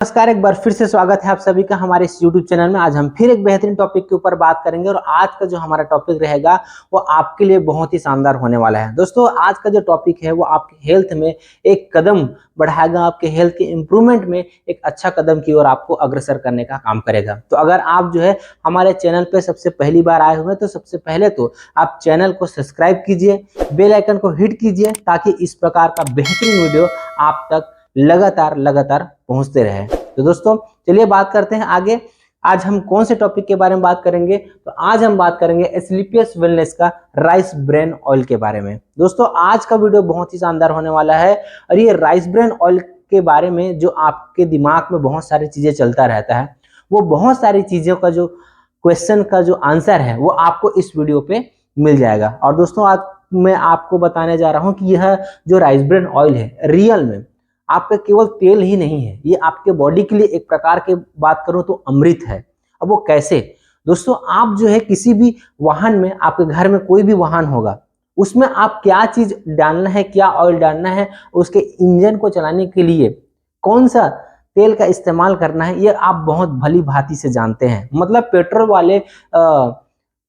नमस्कार, एक बार फिर से स्वागत है आप सभी का हमारे इस YouTube चैनल में। आज हम फिर एक बेहतरीन टॉपिक के ऊपर बात करेंगे और आज का जो हमारा टॉपिक रहेगा वो आपके लिए बहुत ही शानदार होने वाला है। दोस्तों, आज का जो टॉपिक है वो आपकी हेल्थ में एक कदम बढ़ाएगा, आपके हेल्थ के इम्प्रूवमेंट में एक अच्छा कदम की ओर आपको अग्रसर करने का काम करेगा। तो अगर आप जो है हमारे चैनल पे सबसे पहली बार आए हुए हैं तो सबसे पहले तो आप चैनल को सब्सक्राइब कीजिए, बेल आइकन को हिट कीजिए ताकि इस प्रकार का बेहतरीन वीडियो आप तक लगातार पहुंचते रहे। तो दोस्तों चलिए बात करते हैं आगे। आज हम कौन से टॉपिक के बारे में बात करेंगे? तो आज हम बात करेंगे एस्क्लेपियस वेलनेस का राइस ब्रेन ऑयल के बारे में। दोस्तों आज का वीडियो बहुत ही शानदार होने वाला है और ये राइस ब्रेन ऑयल के बारे में जो आपके दिमाग में बहुत सारी चीजें चलता रहता है, वो बहुत सारी चीजों का जो क्वेश्चन का जो आंसर है वो आपको इस वीडियो पे मिल जाएगा। और दोस्तों आज मैं आपको बताने जा रहा हूँ कि यह जो राइस ब्रेन ऑयल है रियल में आपका केवल तेल ही नहीं है, ये आपके बॉडी के लिए एक प्रकार के बात करूं तो अमृत है। अब वो कैसे? दोस्तों आप जो है किसी भी वाहन में, आपके घर में कोई भी वाहन होगा, उसमें आप क्या चीज डालना है, क्या ऑयल डालना है, उसके इंजन को चलाने के लिए कौन सा तेल का इस्तेमाल करना है, ये आप बहुत भली भांति से जानते हैं। मतलब पेट्रोल वाले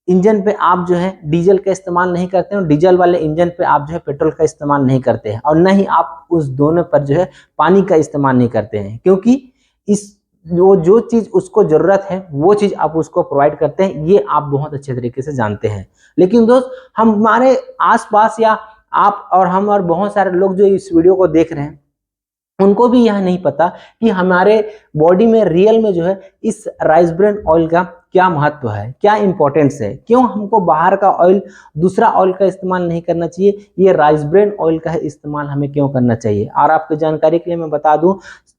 इंजन पे आप जो है डीजल का इस्तेमाल नहीं करते हैं और डीजल वाले इंजन पे आप जो है पेट्रोल का इस्तेमाल नहीं करते हैं, और न ही आप उस दोनों पर जो है पानी का इस्तेमाल नहीं करते हैं, क्योंकि इस जो चीज उसको जरूरत है वो चीज आप उसको प्रोवाइड करते हैं, ये आप बहुत अच्छे तरीके से जानते हैं। लेकिन दोस्त हमारे आसपास या आप और हम और बहुत सारे लोग जो इस वीडियो को देख रहे हैं उनको भी यह नहीं पता कि हमारे बॉडी में रियल में जो है इस राइस ब्रेन ऑयल का क्या महत्व है, क्या इंपॉर्टेंस है, क्यों हमको बाहर का ऑयल, दूसरा ऑयल का इस्तेमाल नहीं करना चाहिए, ये राइस ब्रेन ऑयल का इस्तेमाल हमें क्यों करना चाहिए। और आपको जानकारी के लिए मैं बता दूं,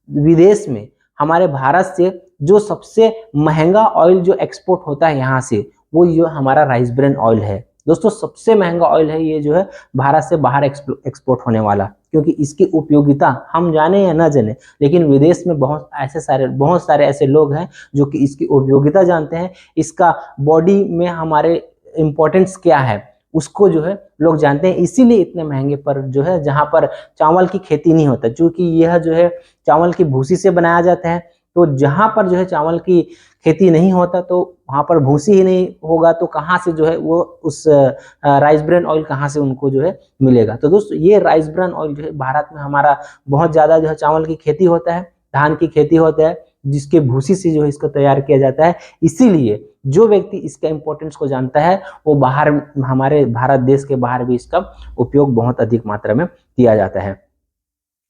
विदेश में हमारे भारत से जो सबसे महंगा ऑयल जो एक्सपोर्ट होता है यहाँ से, वो जो हमारा राइस ब्रेन ऑयल है। दोस्तों सबसे महंगा ऑयल है ये जो है भारत से बाहर एक्सपोर्ट होने वाला, क्योंकि इसकी उपयोगिता हम जाने या ना जाने, लेकिन विदेश में बहुत सारे ऐसे लोग हैं जो कि इसकी उपयोगिता जानते हैं, इसका बॉडी में हमारे इम्पोर्टेंस क्या है उसको जो है लोग जानते हैं। इसीलिए इतने महंगे पर जो है, जहाँ पर चावल की खेती नहीं होता, क्योंकि यह जो है चावल की भूसी से बनाया जाता है, तो जहाँ पर जो है चावल की खेती नहीं होता तो वहाँ पर भूसी ही नहीं होगा, तो कहाँ से जो है वो उस राइस ब्रेन ऑयल कहाँ से उनको जो है मिलेगा। तो दोस्तों ये राइस ब्रेन ऑयल जो है भारत में हमारा बहुत ज़्यादा जो है चावल की खेती होता है, धान की खेती होता है, जिसके भूसी से जो है इसको तैयार किया जाता है। इसीलिए जो व्यक्ति इसका इंपॉर्टेंस को जानता है वो बाहर, हमारे भारत देश के बाहर भी इसका उपयोग बहुत अधिक मात्रा में किया जाता है।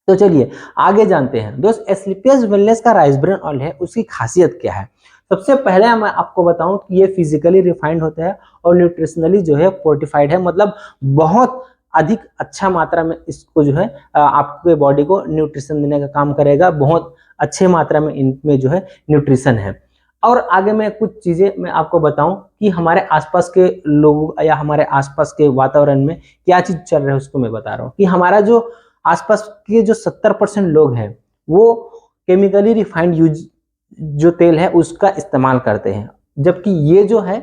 तो चलिए आगे जानते हैं। दोस्त एस्क्लेपियस वेलनेस का राइस ब्रेन ऑयल है, उसकी खासियत क्या है? सबसे पहले मैं आपको बताऊं कि ये फिजिकली रिफाइंड होता है और न्यूट्रिशनली जो है फोर्टिफाइड है, मतलब बहुत अधिक अच्छा मात्रा में इसको जो है आपके बॉडी को न्यूट्रिशन देने का काम करेगा, बहुत अच्छे मात्रा में इनमें जो है न्यूट्रिशन है। और आगे मैं कुछ चीजें मैं आपको बताऊं कि हमारे आसपास के लोग या हमारे आसपास के वातावरण में क्या चीज चल रहा है उसको मैं बता रहा हूँ। कि हमारा जो आसपास के जो 70% लोग हैं वो केमिकली रिफाइंड यूज जो तेल है उसका इस्तेमाल करते हैं, जबकि ये जो है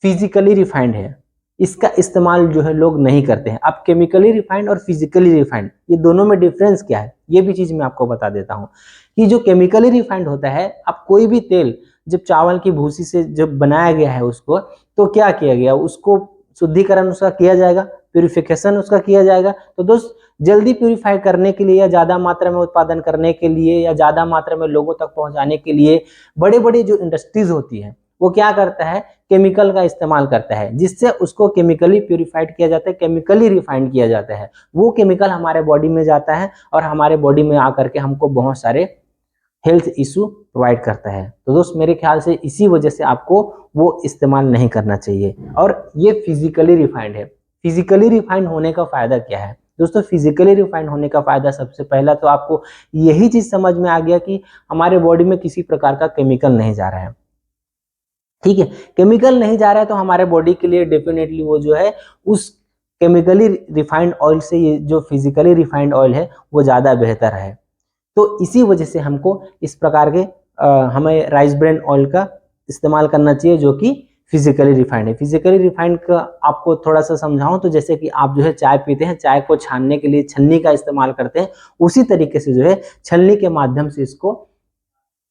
फिजिकली रिफाइंड है, इसका इस्तेमाल जो है लोग नहीं करते हैं। अब केमिकली रिफाइंड और फिजिकली रिफाइंड ये दोनों में डिफरेंस क्या है, ये भी चीज मैं आपको बता देता हूँ। कि जो केमिकली रिफाइंड होता है, अब कोई भी तेल जब चावल की भूसी से जब बनाया गया है उसको, तो क्या किया गया, उसको शुद्धिकरण उसका किया जाएगा, प्यूरिफिकेशन उसका किया जाएगा। तो दोस्त जल्दी प्यूरिफाई करने के लिए या ज्यादा मात्रा में उत्पादन करने के लिए या ज्यादा मात्रा में लोगों तक पहुंचाने के लिए बड़े बड़े जो इंडस्ट्रीज होती है वो क्या करता है, केमिकल का इस्तेमाल करता है, जिससे उसको केमिकली प्यूरिफाइड किया जाता है, केमिकली रिफाइंड किया जाता है। वो केमिकल हमारे बॉडी में जाता है और हमारे बॉडी में आकर के हमको बहुत सारे हेल्थ इशू प्रोवाइड करता है। तो दोस्त मेरे ख्याल से इसी वजह से आपको वो इस्तेमाल नहीं करना चाहिए। और ये फिजिकली रिफाइंड है। फिजिकली रिफाइंड होने का फायदा क्या है? दोस्तों फिजिकली रिफाइंड होने का फायदा सबसे पहला तो आपको यही चीज समझ में आ गया कि हमारे बॉडी में किसी प्रकार का केमिकल नहीं जा रहा है। ठीक है, केमिकल नहीं जा रहा है तो हमारे बॉडी के लिए डेफिनेटली वो जो है उस केमिकली रिफाइंड ऑयल से ये जो फिजिकली रिफाइंड ऑयल है वो ज्यादा बेहतर है। तो इसी वजह से हमको इस प्रकार के हमें राइस ब्रेन ऑयल का इस्तेमाल करना चाहिए जो कि फिजिकली रिफाइंड है। फिजिकली रिफाइंड का आपको थोड़ा सा समझाऊं तो जैसे कि आप जो है चाय पीते हैं, चाय को छानने के लिए छन्नी का इस्तेमाल करते हैं, उसी तरीके से जो है छलनी के माध्यम से इसको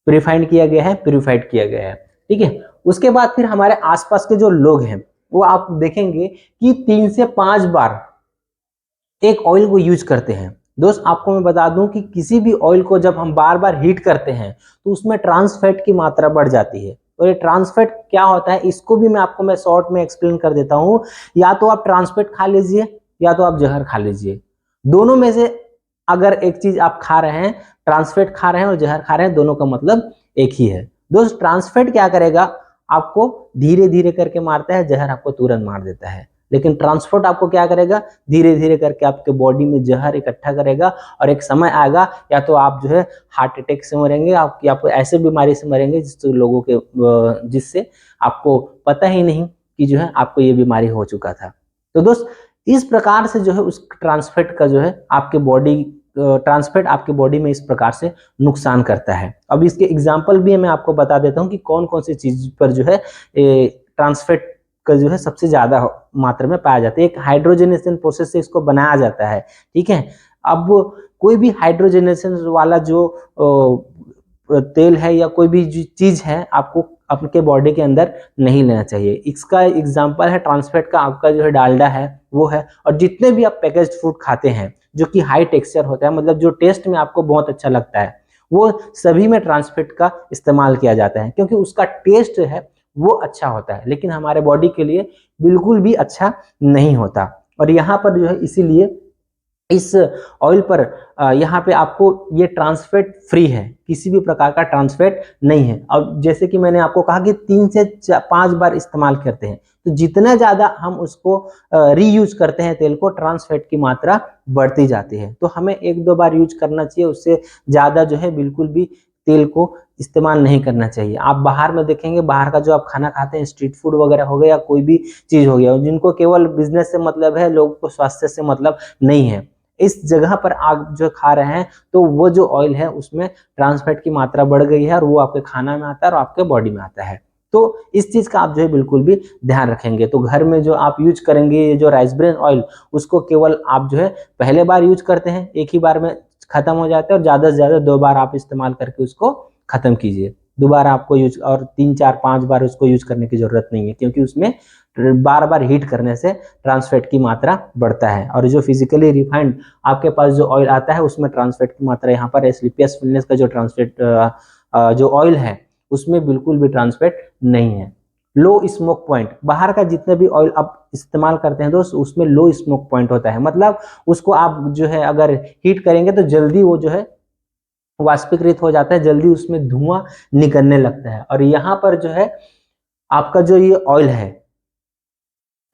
प्यूरिफाइड किया गया है, प्यूरिफाइड किया गया है। ठीक है, उसके बाद फिर हमारे आसपास के जो लोग हैं वो आप देखेंगे कि 3 से 5 बार एक ऑयल को यूज करते हैं। दोस्त आपको मैं बता दूं कि किसी भी ऑयल को जब हम बार बार हीट करते हैं तो उसमें ट्रांस फैट की मात्रा बढ़ जाती है। और ये ट्रांस फैट क्या होता है इसको भी मैं शॉर्ट में एक्सप्लेन कर देता हूं। या तो आप ट्रांस फैट खा लीजिए या तो आप जहर खा लीजिए, दोनों में से अगर एक चीज आप खा रहे हैं, ट्रांस फैट खा रहे हैं और जहर खा रहे हैं, दोनों का मतलब एक ही है। दोस्त ट्रांस फैट क्या करेगा, आपको धीरे धीरे करके मारता है, जहर आपको तुरंत मार देता है। लेकिन ट्रांसपोर्ट आपको क्या करेगा, धीरे धीरे करके आपके बॉडी में जहर इकट्ठा करेगा और एक समय आएगा या तो आप जो है हार्ट अटैक से मरेंगे, आपको ऐसे बीमारी से मरेंगे जिससे आपको पता ही नहीं कि जो है आपको ये बीमारी हो चुका था। तो दोस्त इस प्रकार से जो है उस ट्रांसफेट का जो है आपके बॉडी ट्रांसफेट आपके बॉडी में इस प्रकार से नुकसान करता है। अब इसके एग्जाम्पल भी मैं आपको बता देता हूँ कि कौन कौन सी चीज पर जो है ट्रांसफेट का जो है सबसे ज्यादा मात्रा में पाया जाता है। एक हाइड्रोजनेशन प्रोसेस से इसको बनाया जाता है। ठीक है, अब कोई भी हाइड्रोजनेशन वाला जो तेल है या कोई भी चीज है आपको आपके बॉडी के अंदर नहीं लेना चाहिए। इसका एग्जांपल है ट्रांसफैट का, आपका जो है डालडा है वो है, और जितने भी आप पैकेज्ड फूड खाते हैं जो कि हाई टेक्सचर होता है, मतलब जो टेस्ट में आपको बहुत अच्छा लगता है, वो सभी में ट्रांसफैट का इस्तेमाल किया जाता है क्योंकि उसका टेस्ट है वो अच्छा होता है, लेकिन हमारे बॉडी के लिए बिल्कुल भी अच्छा नहीं होता। और यहाँ पर जो है इसीलिए इस ऑयल पर यहाँ पे आपको ये ट्रांसफैट फ्री है, किसी भी प्रकार का ट्रांसफैट नहीं है। अब जैसे कि मैंने आपको कहा कि 3 से 5 बार इस्तेमाल करते हैं, तो जितना ज़्यादा हम उसको रीयूज करते हैं तेल को, ट्रांसफैट की मात्रा बढ़ती जाती है। तो हमें 1-2 बार यूज करना चाहिए, उससे ज़्यादा जो है बिल्कुल भी तेल को इस्तेमाल नहीं करना चाहिए। आप बाहर में देखेंगे, बाहर का जो आप खाना खाते हैं, स्ट्रीट फूड वगैरह हो गया या कोई भी चीज़ हो गया, जिनको केवल बिजनेस से मतलब है, लोगों को स्वास्थ्य से मतलब नहीं है, इस जगह पर आप जो खा रहे हैं तो वो जो ऑयल है उसमें ट्रांसफैट की मात्रा बढ़ गई है और वो आपके खाना में आता है और आपके बॉडी में आता है। तो इस चीज का आप जो है बिल्कुल भी ध्यान रखेंगे। तो घर में जो आप यूज करेंगे ये जो राइस ब्रेन ऑयल, उसको केवल आप जो है पहले बार यूज करते हैं, एक ही बार में खत्म हो जाता है, और ज्यादा से ज्यादा 2 बार आप इस्तेमाल करके उसको खत्म कीजिए। दोबारा आपको यूज और 3-4-5 बार उसको यूज करने की जरूरत नहीं है, क्योंकि उसमें बार बार हीट करने से ट्रांसफैट की मात्रा बढ़ता है। और जो फिजिकली रिफाइंड आपके पास जो ऑयल आता है उसमें ट्रांसफैट की मात्रा यहाँ पर स्लीपियस फिटनेस का जो ट्रांसफैट जो ऑयल है उसमें बिल्कुल भी ट्रांसफैट नहीं है। लो स्मोक पॉइंट, बाहर का जितने भी ऑयल आप इस्तेमाल करते हैं दोस्त उसमें लो स्मोक पॉइंट होता है, मतलब उसको आप जो है अगर हीट करेंगे तो जल्दी वो जो है वाष्पीकृत हो जाता है, जल्दी उसमें धुआं निकलने लगता है। और यहाँ पर जो है आपका जो ये ऑयल है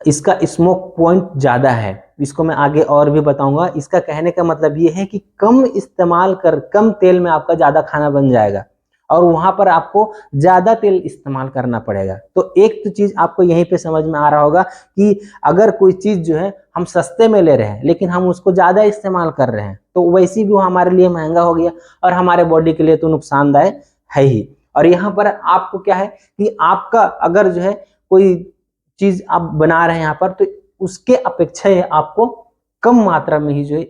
इसका स्मोक पॉइंट ज्यादा है, इसको मैं आगे और भी बताऊंगा। इसका कहने का मतलब ये है कि कम तेल में आपका ज्यादा खाना बन जाएगा और वहां पर आपको ज्यादा तेल इस्तेमाल करना पड़ेगा। तो एक तो चीज आपको यहीं पे समझ में आ रहा होगा कि अगर कोई चीज जो है हम सस्ते में ले रहे हैं लेकिन हम उसको ज्यादा इस्तेमाल कर रहे हैं तो वैसे भी वो हमारे लिए महंगा हो गया और हमारे बॉडी के लिए तो नुकसानदायक है ही। और यहाँ पर आपको क्या है कि आपका अगर जो है कोई चीज आप बना रहे हैं यहाँ पर तो उसके अपेक्षा आपको कम मात्रा में ही जो है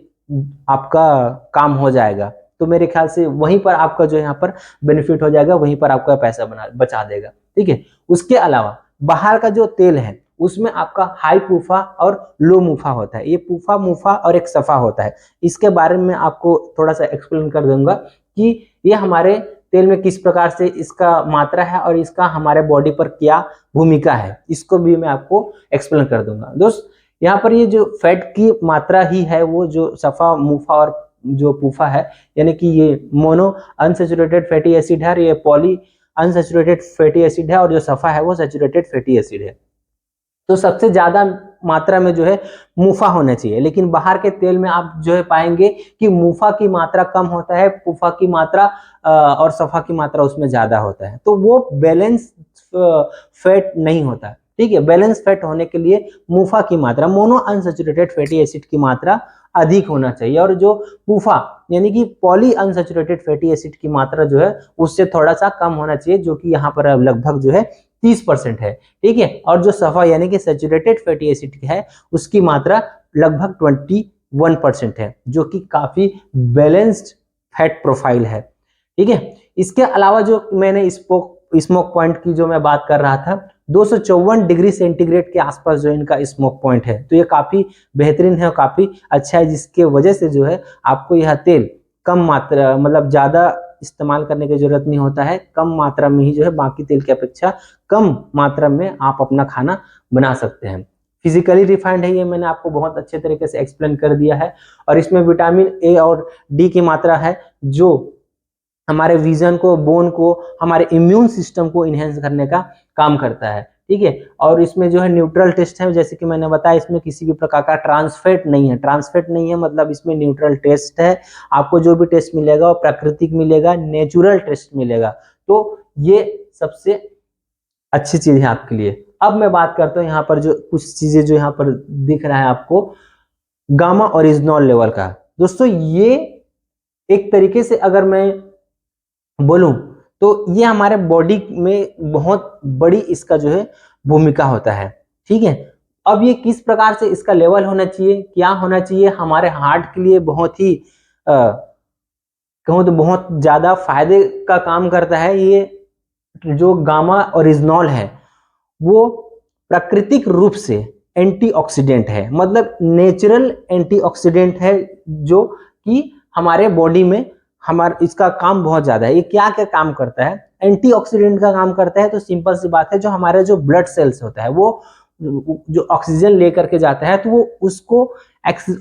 आपका काम हो जाएगा। तो मेरे ख्याल से वहीं पर आपका जो यहाँ पर बेनिफिट हो जाएगा, वहीं पर आपका पैसा बचा देगा। ठीक है, उसके अलावा बाहर का जो तेल है उसमें आपका हाई पूफा और लो मुफा होता है। ये पूफा मुफा और एक सफा होता है, इसके बारे में आपको थोड़ा सा एक्सप्लेन कर दूंगा कि ये हमारे तेल में किस प्रकार से इसका मात्रा है और इसका हमारे बॉडी पर क्या भूमिका है, इसको भी मैं आपको एक्सप्लेन कर दूंगा। दोस्त यहाँ पर ये जो फैट की मात्रा ही है वो जो सफा मुफा और जो पूफा है, यानी कि ये मोनो अनसैचुरेटेड फैटी एसिड है और ये पॉली अनसैचुरेटेड फैटी एसिड है, और जो सफा है वो सैचुरेटेड फैटी एसिड है। तो सबसे ज्यादा मात्रा में जो है मुफा होना चाहिए, लेकिन बाहर के तेल में आप जो है पाएंगे कि मुफा की मात्रा कम होता है, पूफा की मात्रा और सफा की मात्रा उसमें ज्यादा होता है। तो वो बैलेंस फैट नहीं होता। ठीक है, बैलेंस फैट होने के लिए मुफा की मात्रा, मोनो अनसैचुरेटेड फैटी एसिड की मात्रा अधिक होना चाहिए, और जो पूफा यानी कि पॉली अनसैचुरेटेड फैटी एसिड की मात्रा जो है उससे थोड़ा सा कम होना चाहिए, जो कि यहाँ पर लगभग जो है 30% है। ठीक है, और जो सफा यानी कि सैचुरेटेड फैटी एसिड है उसकी मात्रा लगभग 21% है, जो कि काफी बैलेंस्ड फैट प्रोफाइल है। ठीक है, इसके अलावा जो मैंने स्मोक पॉइंट की जो मैं बात कर रहा था, 254 डिग्री सेंटीग्रेड के आसपास जो इनका स्मोक पॉइंट है, तो ये काफी बेहतरीन है और काफी अच्छा है, जिसके वजह से जो है आपको यह तेल कम मात्रा, मतलब ज्यादा इस्तेमाल करने की जरूरत नहीं होता है, कम मात्रा में ही जो है बाकी तेल की अपेक्षा कम मात्रा में आप अपना खाना बना सकते हैं। फिजिकली रिफाइंड है, ये मैंने आपको बहुत अच्छे तरीके से एक्सप्लेन कर दिया है। और इसमें विटामिन ए और डी की मात्रा है, जो हमारे विजन को, बोन को, हमारे इम्यून सिस्टम को इनहेंस करने का काम करता है, ठीक है। और इसमें जो है न्यूट्रल टेस्ट है, जैसे कि मैंने बताया, इसमें किसी भी प्रकार का ट्रांसफैट नहीं है। ट्रांसफैट नहीं है मतलब इसमें न्यूट्रल टेस्ट है। आपको जो भी टेस्ट मिलेगा वो प्राकृतिक मिलेगा, नेचुरल टेस्ट मिलेगा। तो ये सबसे अच्छी चीज है आपके लिए। अब मैं बात करता हूँ यहाँ पर जो कुछ चीजें जो यहाँ पर दिख रहा है आपको, गामा ओरिजिनॉल लेवल का। दोस्तों ये एक तरीके से अगर मैं बोलूं तो ये हमारे बॉडी में बहुत बड़ी इसका जो है भूमिका होता है, ठीक है। अब ये किस प्रकार से इसका लेवल होना चाहिए, क्या होना चाहिए, हमारे हार्ट के लिए बहुत ही कहूँ तो बहुत ज्यादा फायदे का काम करता है। ये जो गामा ओरिजिनॉल है वो प्राकृतिक रूप से एंटीऑक्सीडेंट है, मतलब नेचुरल एंटीऑक्सीडेंट है, जो कि हमारे बॉडी में हमारा इसका काम बहुत ज्यादा है। ये क्या क्या काम करता है, एंटीऑक्सीडेंट का काम करता है। तो सिंपल सी बात है, जो हमारे जो ब्लड सेल्स होता है वो जो ऑक्सीजन लेकर के जाता है, तो वो उसको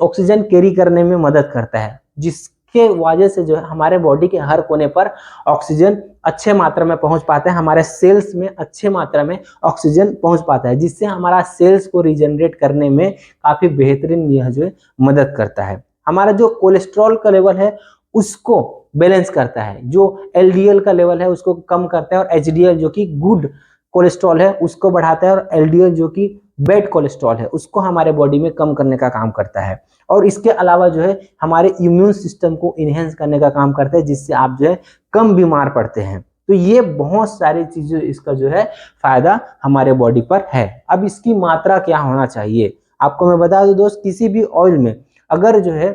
ऑक्सीजन कैरी करने में मदद करता है, जिसके वजह से जो है हमारे बॉडी के हर कोने पर ऑक्सीजन अच्छे मात्रा में पहुंच पाता है, हमारे सेल्स में अच्छे मात्रा में ऑक्सीजन पहुंच पाता है, जिससे हमारा सेल्स को रिजनरेट करने में काफी बेहतरीन यह जो है मदद करता है। हमारा जो कोलेस्ट्रॉल का लेवल है उसको बैलेंस करता है, जो एलडीएल का लेवल है उसको कम करता है, और एचडीएल जो कि गुड कोलेस्ट्रॉल है उसको बढ़ाता है, और एलडीएल जो कि बैड कोलेस्ट्रॉल है उसको हमारे बॉडी में कम करने का काम करता है। और इसके अलावा जो है हमारे इम्यून सिस्टम को इनहेंस करने का काम करता है, जिससे आप जो है कम बीमार पड़ते हैं। तो ये बहुत सारी चीजें इसका जो है फायदा हमारे बॉडी पर है। अब इसकी मात्रा क्या होना चाहिए आपको मैं बता दूं दोस्त, किसी भी ऑयल में अगर जो है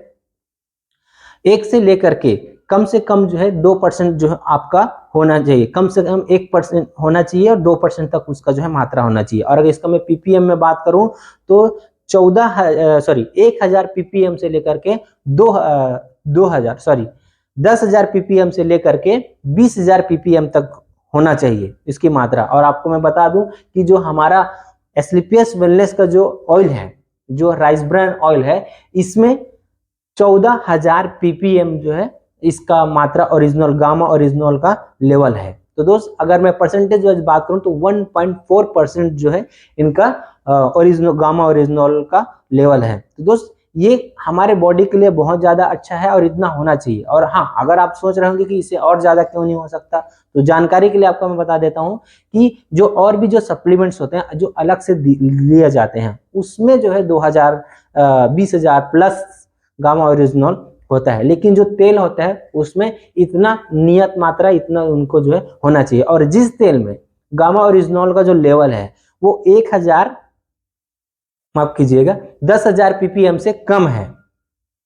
1 से लेकर के कम से कम जो है 2% जो है आपका होना चाहिए, कम से कम 1% होना चाहिए, और 2% तक उसका जो है मात्रा होना चाहिए। और अगर इसका मैं पीपीएम में बात करूं तो 10,000 पीपीएम से लेकर के 10,000 पीपीएम से लेकर के 20,000 पीपीएम तक होना चाहिए इसकी मात्रा। और आपको मैं बता दूं कि जो हमारा एस्क्लेपियस वेलनेस का जो ऑयल है, जो राइस ब्रान ऑयल है, इसमें 14,000 पीपीएम जो है इसका मात्रा ओरिजिनल गामा ओरिजिनल का लेवल है। तो दोस्त अगर मैं परसेंटेज वाइज बात करूं तो 1.4% जो है इनका ओरिजिनल गामा ओरिजिनल का लेवल है। तो दोस्त ये हमारे बॉडी के लिए बहुत ज्यादा अच्छा है और इतना होना चाहिए। और हाँ, अगर आप सोच रहे होंगे कि इसे और ज्यादा क्यों नहीं हो सकता, तो जानकारी के लिए आपको मैं बता देता हूं कि जो और भी जो सप्लीमेंट्स होते हैं जो अलग से लिए जाते हैं, उसमें जो है 2,000 20,000 प्लस गामा ओरिजिनल होता है, लेकिन जो तेल होता है उसमें इतना नियत मात्रा इतना उनको जो है होना चाहिए। और जिस तेल में गामा ओरिजिनल का जो लेवल है वो 1,000 माफ कीजिएगा 10,000 पीपीएम से कम है,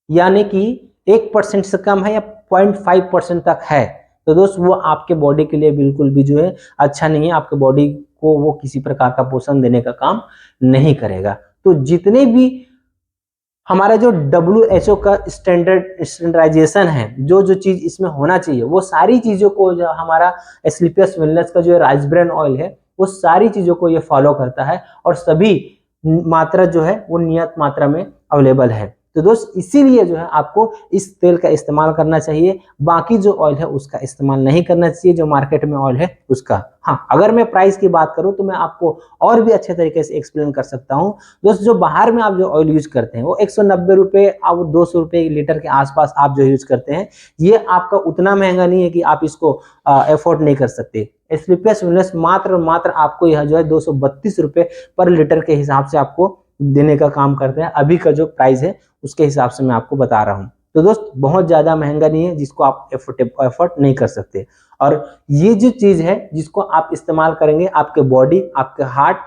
यानी कि 1% से कम है या 0.5% तक है, तो दोस्त वो आपके बॉडी के लिए बिल्कुल भी जो है अच्छा नहीं है, आपके बॉडी को वो किसी प्रकार का पोषण देने का काम नहीं करेगा। तो जितने भी हमारा जो WHO का स्टैंडर्डाइजेशन है, जो जो चीज इसमें होना चाहिए वो सारी चीजों को, जो हमारा एस्क्लेपियस वेलनेस का जो राइस ब्रान ऑयल है वो सारी चीजों को ये फॉलो करता है, और सभी मात्रा जो है वो नियत मात्रा में अवेलेबल है। तो दोस्त इसीलिए जो है आपको इस तेल का इस्तेमाल करना चाहिए, बाकी जो ऑयल है उसका इस्तेमाल नहीं करना चाहिए, जो मार्केट में ऑयल है उसका। हाँ, अगर मैं प्राइस की बात करूं तो मैं आपको और भी अच्छे तरीके से एक्सप्लेन कर सकता हूं। दोस्त जो बाहर में आप जो ऑयल यूज करते हैं वो 190 रुपए और 200 रुपए लीटर के आसपास आप जो यूज करते हैं, ये आपका उतना महंगा नहीं है कि आप इसको एफोर्ड नहीं कर सकते। एस्क्लेपियस वेलनेस मात्र आपको यह जो है 232 रुपए पर लीटर के हिसाब से आपको देने का काम करता है। अभी का जो प्राइस है उसके हिसाब से मैं आपको बता रहा हूं। तो दोस्त बहुत ज्यादा महंगा नहीं है जिसको आप एफोर्ड नहीं कर सकते। और ये जो चीज है जिसको आप इस्तेमाल करेंगे, आपके बॉडी, आपके हार्ट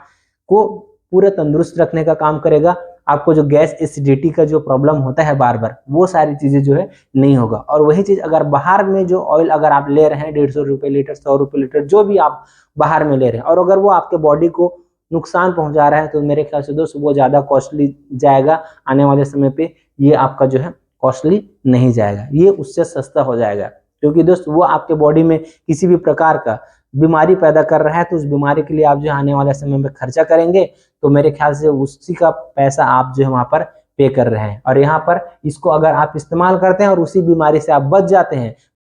को पूरा तंदुरुस्त रखने का काम करेगा, आपको जो गैस एसिडिटी का जो प्रॉब्लम होता है बार बार, वो सारी चीजें जो है नहीं होगा। और वही चीज अगर बाहर में जो ऑयल अगर आप ले रहे हैं 150 रुपए लीटर, 100 रुपए लीटर, जो भी आप बाहर में ले रहे हैं, और अगर वो आपके बॉडी को नुकसान पहुंचा रहा है, तो मेरे ख्याल से दोस्त वो ज्यादा कॉस्टली जाएगा आने वाले समय पे। ये आपका जो है कॉस्टली नहीं जाएगा, ये उससे सस्ता हो जाएगा। क्योंकि दोस्त वो आपके बॉडी में किसी भी प्रकार का बीमारी पैदा कर रहा है, तो उस बीमारी के लिए आप जो आने वाले समय में खर्चा करेंगे, तो मेरे ख्याल से उसी का पैसा आप जो है वहां पर पे कर रहे हैं। और यहाँ पर इसको अगर आप इस्तेमाल करते हैं और उसी बीमारी से आप बच जाते हैं,